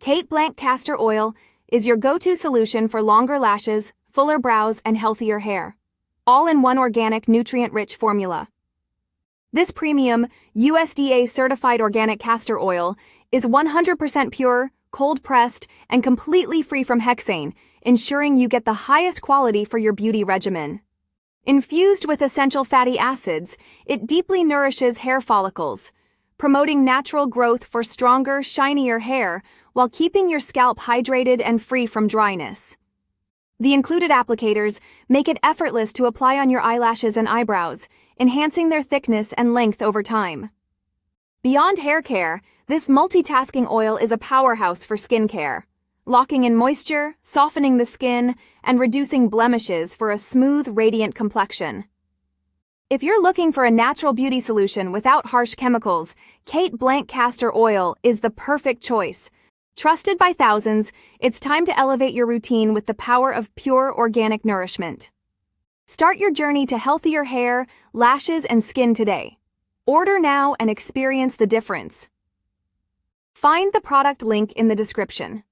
Kate Blank Castor Oil is your go-to solution for longer lashes, fuller brows, and healthier hair, all in one organic, nutrient-rich formula. This premium, USDA-certified organic castor oil is 100% pure, cold-pressed, and completely free from hexane, ensuring you get the highest quality for your beauty regimen. Infused with essential fatty acids, it deeply nourishes hair follicles, promoting natural growth for stronger, shinier hair while keeping your scalp hydrated and free from dryness. The included applicators make it effortless to apply on your eyelashes and eyebrows, enhancing their thickness and length over time. Beyond hair care, this multitasking oil is a powerhouse for skincare, locking in moisture, softening the skin, and reducing blemishes for a smooth, radiant complexion. If you're looking for a natural beauty solution without harsh chemicals, Kate Blank Castor Oil is the perfect choice. Trusted by thousands, it's time to elevate your routine with the power of pure organic nourishment. Start your journey to healthier hair, lashes, and skin today. Order now and experience the difference. Find the product link in the description.